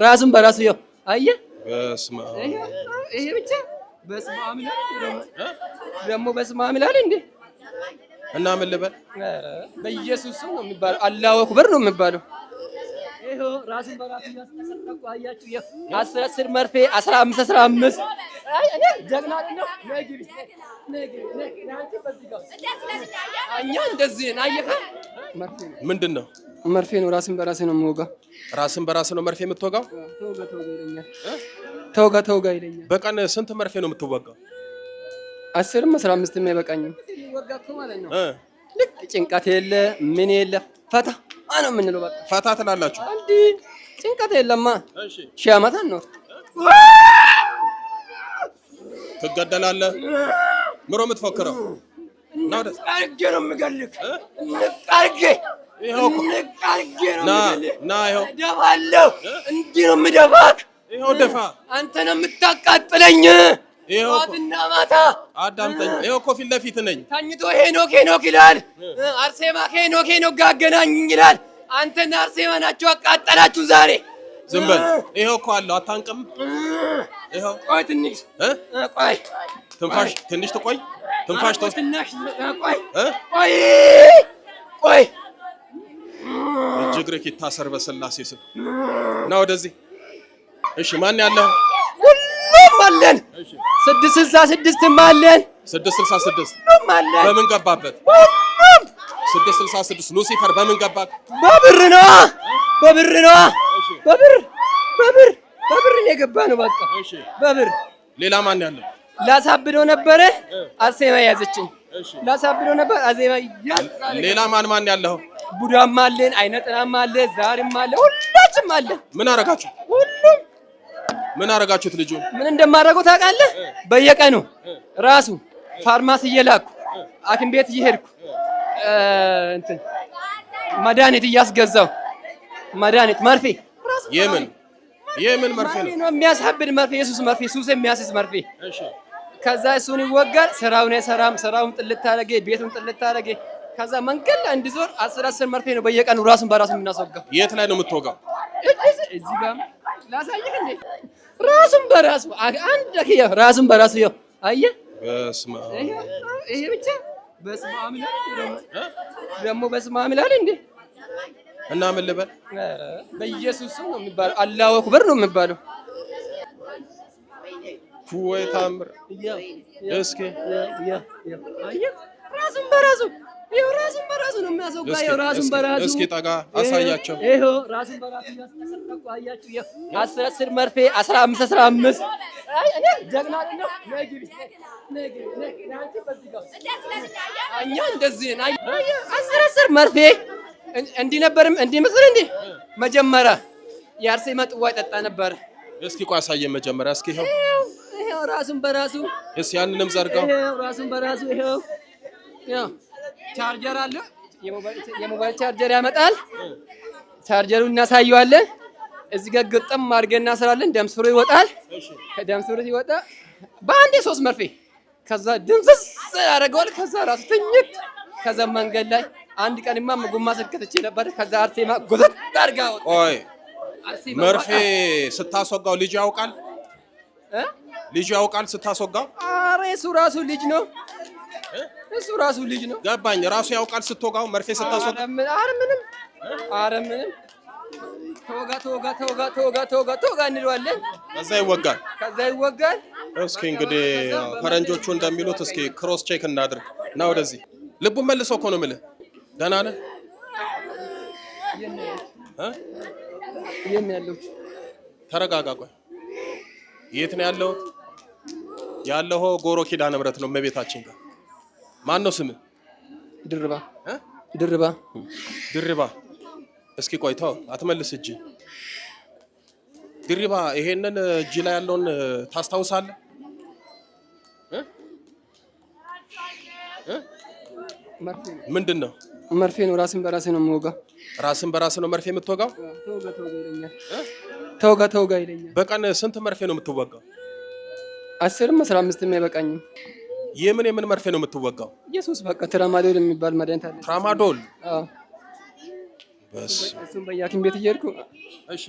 ራሱን በራሱ ያው አየህ። በስመ አብ ይሄ ብቻ በስመ አብ ይላል ደግሞ በስመ አብ ይላል እንዴ? እና ምን ልበል? በኢየሱስ ነው የሚባለው። አላሁ አክበር ነው የሚባለው። ይሄው ራሱን በራሱ ያስተሰጠቁ አያችሁ። ይሄ 10 መርፌ 15 አይ እኔ ጀግና አይደለም። ነግሪ አንቺ በዚህ ጋር እኛ እንደዚህ ናየካ መርፌ ምንድነው? መርፌ ነው። ራስን በራስ ነው የምወጋው። ራስን በራስ ነው መርፌ የምትወጋው? ተወጋ ይለኛል። በቀን ስንት መርፌ ነው የምትወጋው? 10 15 አይበቃኝም። ወጋኩ ማለት ነው። ልክ ጭንቀት የለ ምን የለ ፈታ ነው የምንለው። በቃ ፈታ ትላላችሁ አንዲ ጭንቀት የለማ። እሺ ሺህ ዓመት ነው ትገደላለህ። ምሮ የምትፎክረው ነው ደስ አርጌ ነው የምገልክ ንቃርጌ ይሄው ንቃርጌ ነው ና ይሄው ደፋለሁ። እንዴ ነው የምደፋክ? ይሄው ደፋ። አንተ ነው የምታቃጥለኝ። ይሄው ዋትና ማታ አዳምጠኝ። ይሄው እኮ ፊት ለፊት ነኝ። ታኝቶ ሄኖክ ይላል። አርሴማ ሄኖክ አገናኙኝ ይላል። አንተና አርሴማ ናችሁ አቃጠላችሁ ዛሬ። ዝም በል። ይሄው እኮ አለው አታንቅም። ይሄው ቆይ ትንሽ ቆይ ትንፋሽ ትንሽ ትቆይ። ትንፋሽ ተወስ ትንሽ ቆይ እጅግርህ ይታሰር በስላሴ ስም ና ወደዚህ። እሺ ማን ያለው? ሁሉም አለን። 666 አለን። 666 አለን። በምን ገባበት? 666 ሉሲፈር በምን ገባ? በብር ነው። በብር ነው የገባ ነው። በቃ እሺ በብር። ሌላ ማን ያለው? ላሳብደው ነበረ አርሴማ ያዘችኝ። ላሳብደው ነበር አርሴማ ያዘች። ሌላ ማን ያለው? ቡዳም አለን፣ አይነጥናም አለ፣ ዛሬም አለ፣ ሁላችንም አለ። ምን አረጋችሁ? ሁሉም ምን አረጋችሁት? ልጁ ምን እንደማደርገው ታውቃለህ? በየቀኑ ራሱ ፋርማሲ እየላኩ ሐኪም ቤት እየሄድኩ እንትን መድኃኒት እያስገዛው መድኃኒት መርፌ የምን መርፌ ነው የሚያሳብድ መርፌ፣ ኢየሱስ መርፌ፣ ሱስ የሚያስይዝ መርፌ። እሺ ከዛ እሱን ይወጋል። ስራውን አይሰራም። ስራውን ጥልት አደረገ፣ ቤቱን ጥልት አደረገ። ከዛ መንገድ ላይ እንዲዞር 10 መርፌ ነው በየቀኑ ራሱን በራሱ የምናስወጋው። የት ላይ ነው የምትወጋው? እዚህ ጋር ላሳየህ እንዴ? ራሱን በራሱ አንድ ከያ ራሱን በራሱ ይኸው አየህ። በስመ አብ ይሄ ብቻ በስመ አብ ይላል ደግሞ በስመ አብ ይላል እንዴ? እና ምን ልበል? በኢየሱስ ነው የሚባለው። አላሁ አክበር ነው የሚባለው። ወይ ታምር! እስኪ አየህ ራሱን በራሱ ይኸው ራሱን በራሱ ነው የሚያስወጋው። ይኸው ራሱን በራሱ እስኪ ጠጋ አሳያቸው። ይኸው ራሱን በራሱ ያስተሰጠቁ አያችሁ። ይኸው 10 መርፌ 15 አይ እኔ ጀግና አይደለም። ነግሪ አንቺ በዚህ ጋር እኛ እንደዚህ ነን። 10 መርፌ እንዲህ ነበርም እንዲህ መስል እንዴ? መጀመሪያ የአርሴማ ጥዋ ይጠጣ ነበር። እስኪ ቆይ አሳየን መጀመሪያ። እስኪ ይኸው ራሱን በራሱ እስኪ ያንንም ዘርጋው። ይኸው ራሱን በራሱ ይኸው ቻርጀር አለ። የሞባይል ቻርጀር ያመጣል። ቻርጀሩን እናሳየዋለን። እዚህ ጋር ግጥም አድርገን እናስራለን። ደም ስሩ ይወጣል። ከደም ስሩ ሲወጣ በአንዴ 3 መርፌ ከዛ ድምጽ ያደርገዋል። ከዛ ራሱ ትኝት። ከዛ መንገድ ላይ አንድ ቀንማ ጎማ ስልከተች ነበር። ከዛ አርሴማ ጎዘት አድርጋ ወጣ። ቆይ መርፌ ስታስወጋው ልጅ ያውቃል? ልጅ ያውቃል ስታስወጋው? ኧረ እሱ ራሱ ልጅ ነው። እሱ ራሱ ልጅ ነው። ገባኝ። ራሱ ያውቃል ስትወጋው መርፌ ስታስወጋ? ኧረ ምንም ተወጋ እንለዋለን። ከዛ ይወጋል። እስኪ እንግዲህ ፈረንጆቹ እንደሚሉት እስኪ ክሮስ ቼክ እናድርግ። ና ወደዚህ። ልቡን መልሶ እኮ ነው የምልህ። ደህና ነህ? ተረጋጋ። ቆይ የት ነው ያለሁት? ያለኸው ጎሮ ኪዳነ ምሕረት ነው እመቤታችን ጋር። ማን ነው ስምህ? ድርባ። እስኪ ቆይተው አትመልስ እጅ። ድርባ ይሄንን እጅ ላይ ያለውን ታስታውሳለህ? ምንድን ነው? መርፌ ነው። ራስን በራስ ነው የምወጋው። ራስን በራስ ነው መርፌ የምትወጋው? ተወጋ ይለኛል። በቀን ስንት መርፌ ነው የምትወጋው? 10 15 አይበቃኝም። የምን መርፌ ነው የምትወጋው? ኢየሱስ በቃ ትራማዶል የሚባል መድኃኒት አለ። ትራማዶል? አዎ። በስ እሱም በየሐኪም ቤት እየሄድኩ እሺ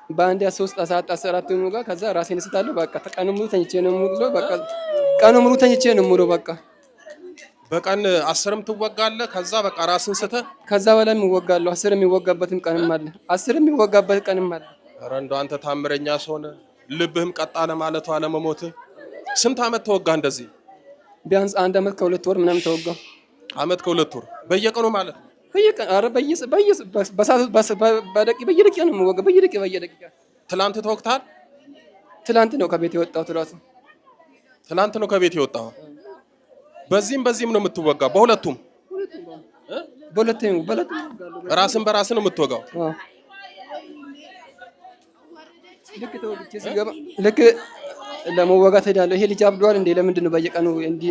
በአንድ 3 ሰዓት 14 ነው ጋር ከዛ ራሴን ስታለሁ። በቃ ቀኑ ሙሉ ተኝቼ ነው የምውለው። በቃ ቀኑ ሙሉ ተኝቼ ነው የምውለው። በቃ በቀን 10ም ትወጋለህ። ከዛ በቃ ራስን ስተህ ከዛ በላይ የሚወጋለሁ። 10 የሚወጋበትም ቀንም አለ። 10 የሚወጋበት ቀንም አለ። ኧረ እንደው አንተ ታምረኛ ሰው ነህ። ልብህም ቀጥ አለ ማለቱ አለመሞትህ። ስንት አመት ተወጋ እንደዚህ? ቢያንስ 1 አመት ከ2 ወር ምናምን ተወጋ። አመት ከ2 ወር በየቀኑ ማለት ነው? በየቀኑ ኧረ በየደቂቃ ነው የምወጋው። በየደቂቃ ትላንት ተወግተሃል? ትላንት ነው ከቤት የወጣሁት። እራሱ ትላንት ነው ከቤት የወጣኸው? በዚህም ነው የምትወጋው? በሁለቱም ራስን በራስን ነው የምትወጋው? ልክ ለመወጋት ሄዳለሁ። ይሄ ልጅ አብዷል እንዴ? ለምንድን ነው በየቀኑ እንዲህ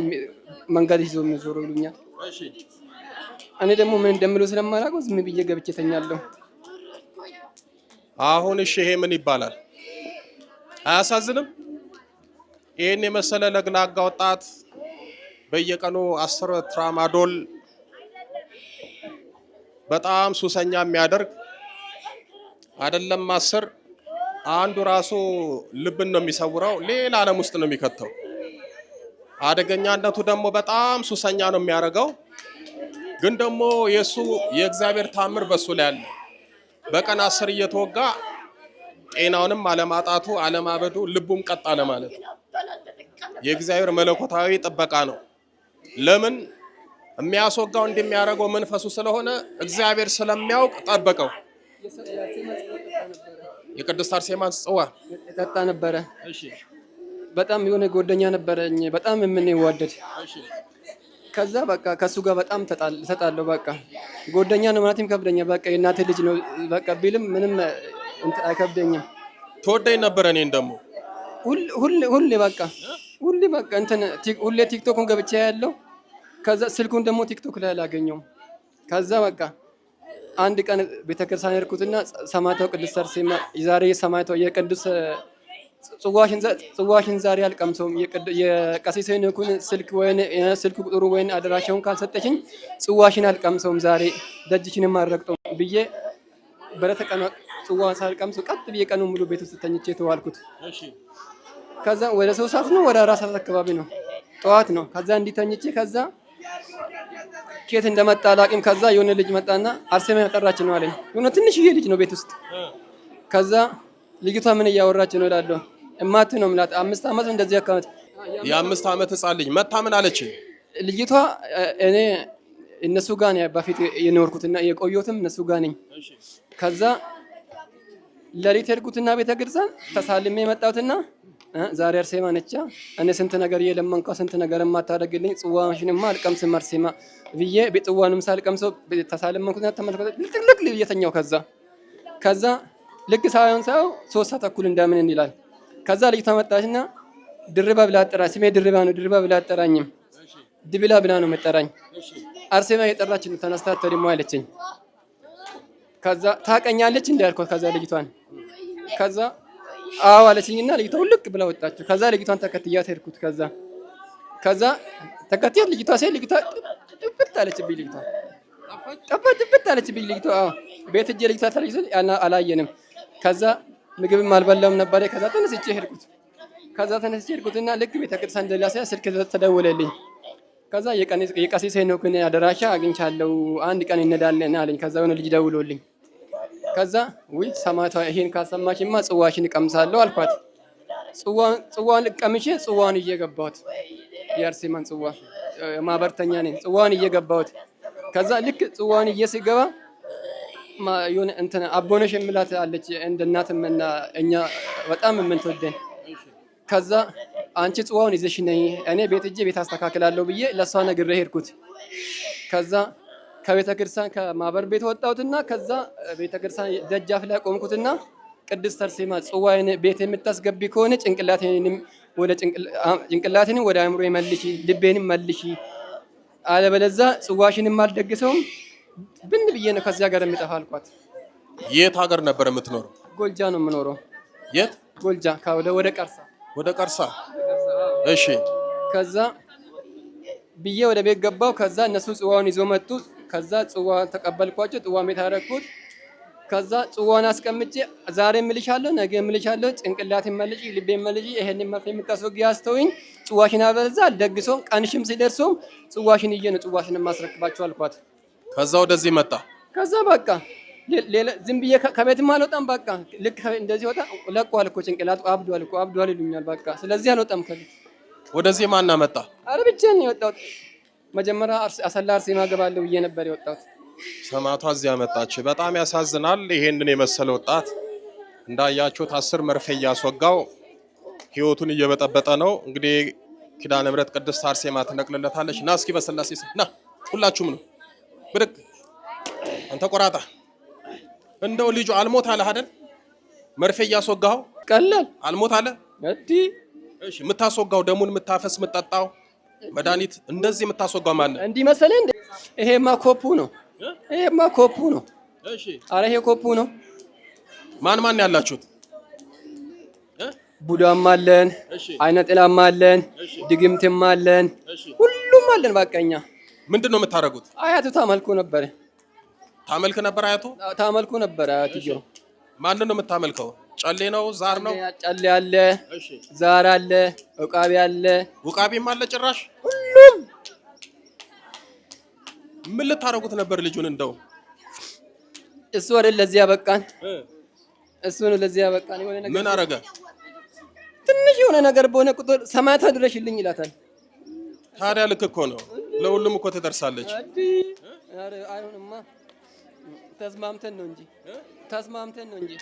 መንገድ ይዞ የሚዞረው ይሉኛል። እኔ ደግሞ ምን እንደምለው ስለማላውቀው ዝም ብዬ ገብቼ ተኛለሁ። አሁን እሺ ይሄ ምን ይባላል? አያሳዝንም? ይሄን የመሰለ ለግላጋ ወጣት በየቀኑ 10 ትራማዶል በጣም ሱሰኛ የሚያደርግ አይደለም 10 አንዱ ራሱ ልብን ነው የሚሰውረው፣ ሌላ ዓለም ውስጥ ነው የሚከተው። አደገኛነቱ ደግሞ በጣም ሱሰኛ ነው የሚያደርገው። ግን ደግሞ የእግዚአብሔር ታምር በሱ ላይ አለ። በቀን 10 እየተወጋ ጤናውንም አለማጣቱ አለማበዱ ልቡም ቀጥ አለ ማለት ነው። የእግዚአብሔር መለኮታዊ ጥበቃ ነው። ለምን የሚያስወጋው እንደሚያደርገው መንፈሱ ስለሆነ እግዚአብሔር ስለሚያውቅ ጠበቀው። የቅድስት አርሴማን ጽዋ ጠጣ ነበረ። በጣም የሆነ ጓደኛ ነበረኝ፣ በጣም የምንዋደድ። ከዛ በቃ ከሱ ጋር በጣም ተጣለው። በቃ ጓደኛ ነው ማለት ይከብደኛል። በቃ የእናቴ ልጅ ነው በቃ ቢልም ምንም አይከብደኝም። ተወደኝ ነበረ። እኔን ደግሞ ሁሌ በቃ ሁሌ ቲክቶክን ገብቼ ያለው። ከዛ ስልኩን ደግሞ ቲክቶክ ላይ አላገኘውም። ከዛ በቃ አንድ ቀን ቤተክርስቲያን ሄድኩትና ሰማዕቷ ቅድስት አርሴማ ዛሬ ሰማዕቷ የቅዱስ ጽዋሽን ዛሬ አልቀምሰውም፣ የቀሲስ ሄኖክን ስልክ ቁጥሩ ወይን አደራሻውን ካልሰጠችኝ ጽዋሽን አልቀምሰውም፣ ዛሬ ደጅሽንም አልረግጠውም ብዬ በረተቀና ጽዋ ሳልቀምሰው ቀጥ ብዬ ቀኑ ሙሉ ቤት ውስጥ ተኝቼ ተዋልኩት። ከዛ ወደ 3 ሰዓት ነው ወደ 4 ሰዓት አካባቢ ነው ጠዋት ነው። ከዛ እንዲተኝቼ ከዛ ኬት እንደመጣ አላውቅም። ከዛ የሆነ ልጅ መጣና አርሴማ ያጠራች ነው አለኝ። የሆነ ትንሽዬ ልጅ ነው ቤት ውስጥ። ከዛ ልጅቷ ምን እያወራች ነው እላለሁ። እማት ነው የምላት 5 አመት እንደዚህ አካባቢ የ5 አመት ህጻን ልጅ መታ ምን አለች ልጅቷ? እኔ እነሱ ጋር ነው በፊት የኖርኩትና የቆየሁትም እነሱ ጋር ነኝ። ከዛ ለሊት ሄድኩትና ቤተክርስቲያን ተሳልሜ የመጣሁትና ዛሬ አርሴማ ነቻ እኔ ስንት ነገር እየለመንኳ ስንት ነገር የማታደርግልኝ ጽዋሽንማ አልቀምስም አርሴማ ብዬ ጽዋንም ሳልቀምሰው ተሳልመንኩትና ተመልከተ ልክ እየተኛው። ከዛ ልክ ሳይሆን 3 ሰዓት ተኩል እንደምን ይላል። ከዛ ልጅ ተመጣችና ድርባ ብላ አጠራኝ። ስሜ ድርባ ነው። ድርባ ብላ አጠራኝም ድብላ ብላ ነው መጠራኝ። አርሴማ የጠራች ነው ተነስታ ተደሞ አለችኝ። ከዛ ታቀኛለች እንዳልኳት ከዛ ልጅቷን ከዛ አዎ አለችኝና ልጅቷ ልክ ብላ ወጣች። ከዛ ልጅቷን ተከትያት ሄድኩት። ከዛ ተከትያት ልጅቷ ልጅቷ ጥፍት አለችብኝ። ልጅቷ አዎ ቤት እጄ ልጅቷ ተለይቶ አላየንም። ከዛ ምግብም አልበላም ነበር። ከዛ ተነስቼ ሄድኩትና ልክ ቤተክርስቲያን እንደላሰ ስልክ ተደወለልኝ። ከዛ የቀሲስ ሄኖክን አደራሻ አግኝቻለሁ አንድ ቀን እንሄዳለን አለኝ። ከዛ የሆነ ልጅ ደውሎልኝ ከዛ ውይ ሰማዕቷ ይሄን ካሰማሽማ ጽዋሽን እቀምሳለሁ አልኳት። ጽዋን ቀምሼ ጽዋን እየገባሁት የአርሴማን ጽዋ ማህበርተኛ ነኝ። ጽዋን እየገባሁት ከዛ ልክ ጽዋን እየስገባ የሆነ አቦነሽ የምላት አለች እንደ እናትምና እኛ በጣም የምንተወደን። ከዛ አንቺ ጽዋውን ይዘሽ ነይ እኔ ቤት እጄ ቤት አስተካክላለሁ ብዬ ለሷ ነግሬ ሄድኩት። ከዛ ከቤተክርስቲያን ከማህበር ቤት ወጣሁትና ከዛ ቤተክርስቲያን ደጃፍ ላይ ቆምኩትና ቅድስት አርሴማ ጽዋዬን ቤት የምታስገቢ ከሆነ ጭንቅላቴንም ወደ አእምሮ መልሺ፣ ልቤንም መልሺ፣ አለበለዚያ ጽዋሽንም አልደግሰውም ብን ብዬ ነው ከዚያ ሀገር የምጠፋ አልኳት። የት ሀገር ነበር የምትኖረው? ጎልጃ ነው የምኖረው። የት? ጎልጃ ወደ ቀርሳ። ወደ ቀርሳ። እሺ። ከዛ ብዬ ወደ ቤት ገባው። ከዛ እነሱ ጽዋውን ይዞ መጡ። ከዛ ጽዋ ተቀበልኳቸው። ጽዋ ቤት አደረኩት። ከዛ ጽዋን አስቀምጬ ዛሬ እምልሻለሁ፣ ነገ እምልሻለሁ፣ ጭንቅላት መልጪ፣ ልቤ መልጪ፣ ይሄን መርፌ የምታስወጊ ያስተውኝ፣ ጽዋሽን አበዛ ደግሶም ቀንሽም ሲደርሶም ጽዋሽን ይዤ ነው ጽዋሽን ማስረክባችሁ አልኳት። ከዛ ወደዚህ መጣ። ከዛ በቃ ሌላ ዝም ብዬ ከቤትም አልወጣም። በቃ ልክ እንደዚህ ወጣ ለቋል እኮ ጭንቅላቱ አብዷል ይሉኛል። በቃ ስለዚህ አልወጣም ከቤት። ወደዚህ ማን መጣ? አረ ብቻዬን ነው የወጣሁት። መጀመሪያ አሰላ አርሴማ ገባለሁ ብዬ ነበር የወጣሁት። ሰማዕቷ እዚያ መጣች። በጣም ያሳዝናል። ይሄንን የመሰለ ወጣት እንዳያችሁት 10 መርፌ እያስወጋው ህይወቱን እየበጠበጠ ነው። እንግዲህ ኪዳነ ምሕረት ቅድስት አርሴማ ትነቅልለታለች። ና እስኪ በስላሴ ስም ና፣ ሁላችሁም ነው ብድግ። አንተ ቆራጣ እንደው ልጁ አልሞት አለ አይደል? መርፌ እያስወጋው ቀላል አልሞት አለ እዲ። እሺ የምታስወጋው ደሙን የምታፈስ የምትጠጣው መድኃኒት እንደዚህ የምታስወጋው ማን ነው? እንዲህ መሰለህ እንዴ? ይሄማ ኮፑ ነው። ይሄማ ኮፑ ነው። እሺ አረ ይሄ ኮፑ ነው። ማን ያላችሁት? ቡዳም አለን፣ አይነ ጥላም አለን፣ ድግምትም አለን፣ ሁሉም አለን። በቃኛ ምንድነው የምታረጉት? አያቱ ታመልኩ ነበር። ታመልክ ነበር? አያቱ ታመልኩ ነበር። አያትየው ማንን ነው የምታመልከው? ጨሌ ነው? ዛር ነው? ጨሌ አለ፣ ዛር አለ፣ ውቃቢ አለ። ውቃቢም አለ ጭራሽ። ሁሉም ምን ልታረጉት ነበር ልጁን? እንደው እሱ አይደል ለዚህ ያበቃን? እሱ ነው ለዚህ ያበቃን። የሆነ ነገር ምን አረገ? ትንሽ የሆነ ነገር በሆነ ቁጥር ሰማዕቷ ድረሽልኝ ይላታል። ታዲያ ልክ እኮ ነው። ለሁሉም እኮ ትደርሳለች። አረ አይሆንማ። ተስማምተን ነው እንጂ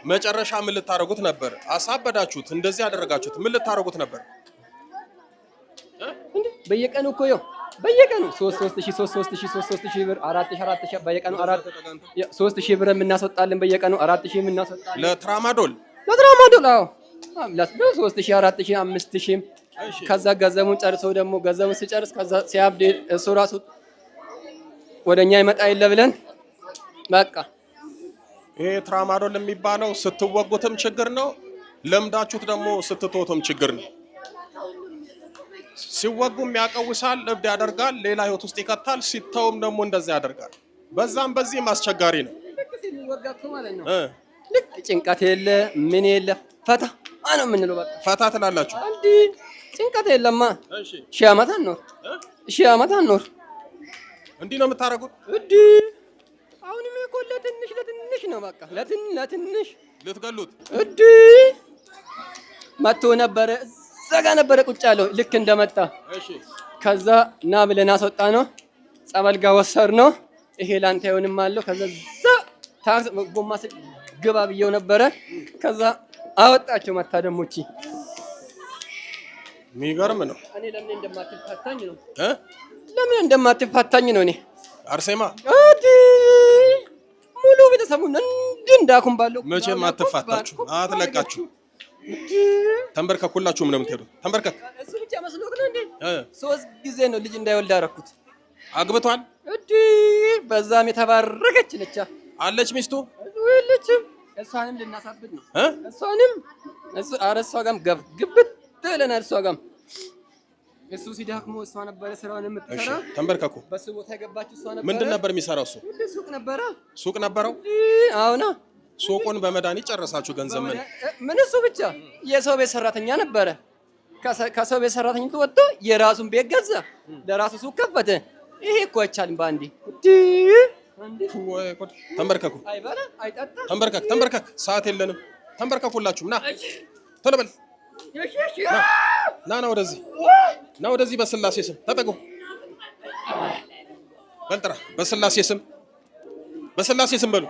መጨረሻ ምን ልታረጉት ነበር? አሳበዳችሁት፣ እንደዚህ ያደረጋችሁት። ምን ልታረጉት ነበር? በየቀኑ እኮ በየቀኑ 3000 ብር 4000 በየቀኑ 3000 ብር የምናስወጣለን። በየቀኑ 4000 የምናስወጣለን ለትራማዶል። አዎ ለ3000 4000 5000። ከዛ ገንዘቡን ጨርሶ ደግሞ ገንዘቡን ሲጨርስ ከዛ ሲያብድ እሱ ራሱ ወደኛ ይመጣ የለ ብለን በቃ ይሄ ትራማዶል የሚባለው ስትወጉትም ችግር ነው፣ ለምዳችሁት ደግሞ ስትቶቱም ችግር ነው። ሲወጉም ያቀውሳል፣ እብድ ያደርጋል፣ ሌላ ህይወት ውስጥ ይከታል። ሲተውም ደግሞ እንደዛ ያደርጋል። በዚህም አስቸጋሪ ነው። ልክ ጭንቀት የለ ምን የለ ፈታ ነው የምንለው። በቃ ፈታ ትላላችሁ። አንዲ ጭንቀት የለማ። ሺህ ዓመት አንኖር። እንዲህ ነው የምታረጉት? አሁንም እኮ ለትንሽ ነው። በቃ ለትንሽ ልትገሉት መጥቶ ነበረ። እዛ ጋ ነበረ ቁጭ ያለው ልክ እንደመጣ። ከዛ ና ብለን አስወጣ ነው። ጸበል ጋር ወሰድ ነው። ይሄ ላንተ አይሆንም አለው። ከዛ ታክስ ጎማ ግባ ብየው ነበረ። ከዛ አወጣቸው። መታ ደሞቺ የሚገርም ነው። እኔ ለምን እንደማትፋታኝ ነው እኔ አርሴማ ሙሉ ቤተሰቡን እንዳኩም ባለው መቼም አትፋታችሁ፣ አትለቃችሁ። ተንበርከኩላችሁም ነው የምትሄዱት። ተንበርከክ። እሱ ብቻ መስሎክ ነው እንዴ? 3 ጊዜ ነው ልጅ እንዳይወልድ አደረኩት። አግብቷል። በዛም የተባረከች ነች አለች ሚስቱ የለችም። እሷንም ልናሳብድ ነው። እሷ ጋም ግብት ብለናል። እሷ ጋም እሱ ሲዳክሞ እሷ ነበረ ስራውን የምትሰራ። ተንበርከኩ። በሱ ቦታ የገባችው እሷ ነበረ። ምንድን ነበር የሚሰራው እሱ? ሱቅ ነበረው። አሁና ሱቁን በመድኃኒት ጨረሳችሁ ገንዘብ? ምን እሱ ብቻ የሰው ቤት ሰራተኛ ነበረ። ከሰው ቤት ሰራተኝነት ወጥቶ የራሱን ቤት ገዛ፣ ለራሱ ሱቅ ከፈተ። ይሄ እኮ አይቻልም ባንዲ። ተንበርከኩ። አይበላ አይጠጣ። ተንበርከክ። ሰዓት የለንም። ተንበርከኩላችሁ። ና ቶሎ በል። ና ወደዚህ። በስላሴ ስም ተጠጉ። በልጥራ። በስላሴ ስም በሉ።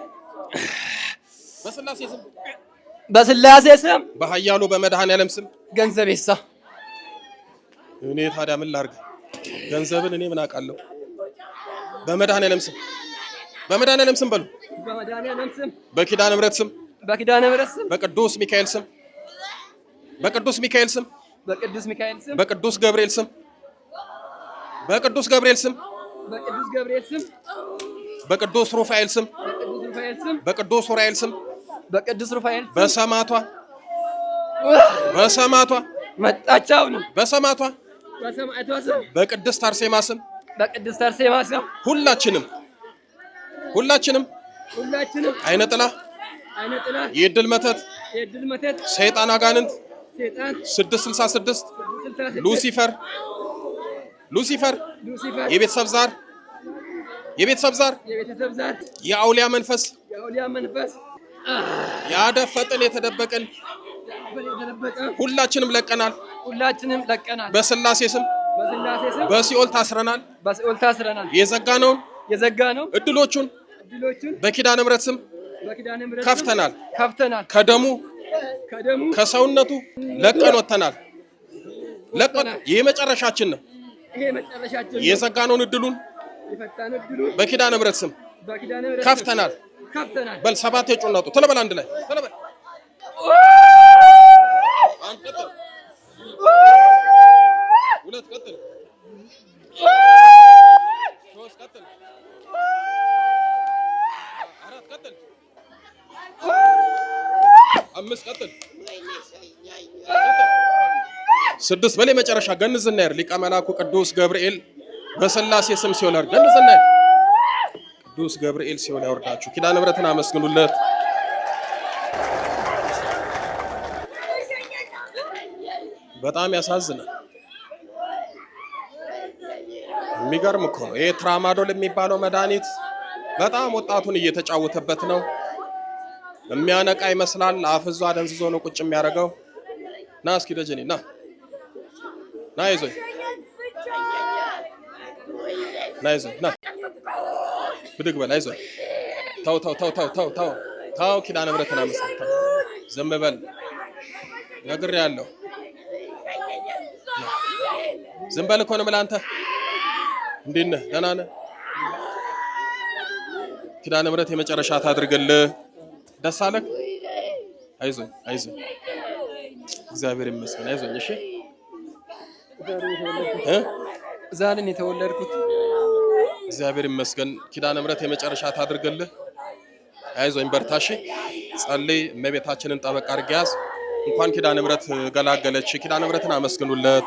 በስላሴ ስም በኃያሉ በመድኃኔዓለም ስም ገንዘቤሳ። እኔ ታዲያ ምን ላድርግ? ገንዘብን እኔ ምን አውቃለሁ? በመድኃኔዓለም ስም በሉ። በመድኃኔዓለም ስም በኪዳነ ምሕረት ስም በቅዱስ ሚካኤል ስም በቅዱስ ገብርኤል ስም በቅዱስ ሩፋኤል ስም በቅዱስ ሩፋኤል በሰማዕቷ መጣቻው ነው። በሰማዕቷ ስም በቅድስት አርሴማ ስም ሁላችንም ሁላችንም አይነ ጥላ የድል መተት ሰይጣን አጋንንት 666 ሉሲፈር የቤተሰብ ዛር የአውሊያ መንፈስ ያደፈጥን የተደበቀን ሁላችንም ለቀናል። በስላሴ ስም በሲኦል ታስረናል። የዘጋነውን እድሎቹን በኪዳነ ምሕረት ስም ከፍተናል። ከደሙ ከሰውነቱ ለቀን ወጥተናል። ይሄ መጨረሻችን ነው። የዘጋነውን እድሉን በኪዳነ ምሕረት ስም ከፍተናል። በል 7 የጮናቱ ተለበል አንድ ላይ ተለበል አንድ ቀጥል 2 ቀጥል 3 ቀጥል 4 ቀጥል 5 ቀጥል 6 በላይ መጨረሻ ገንዝና ያር ሊቀ መላኩ ቅዱስ ገብርኤል በስላሴ ስም ሲኦል ያወርድ። ገንዝና ያር ቅዱስ ገብርኤል ሲኦል ያወርዳችሁ። ኪዳነ ምሕረትን አመስግኑለት። በጣም ያሳዝናል። የሚገርም እኮ ነው። ይሄ ትራማዶል የሚባለው መድኃኒት በጣም ወጣቱን እየተጫወተበት ነው። የሚያነቃ ይመስላል። አፍዞ አደንዝዞ ነው ቁጭ የሚያደርገው። ና እስኪ ደጀኔ ና ይዞኝ ና ብድግ በል አይዞህ። ተው ኪዳነ ምሕረትን አመስግን። ዝም በል ነግሬሃለሁ። ዝም በል እኮ ነው የምልህ። አንተ እንዴት ነህ? ደህና ነህ? ኪዳነ ምሕረት የመጨረሻ ታድርግልህ። ደስ አለህ? አይዞኝ እግዚአብሔር ይመስገን። አይዞኝ። እሺ ዛሬ ነው የተወለድኩት። እግዚአብሔር ይመስገን። ኪዳነ ምሕረት የመጨረሻ ታድርግልህ። አይዞኝ በርታሽ። ጸልይ። እመቤታችንን ጠበቅ አድርጊ ያዝ። እንኳን ኪዳነ ምሕረት ገላገለች። ኪዳነ ምሕረትን አመስግኑለት።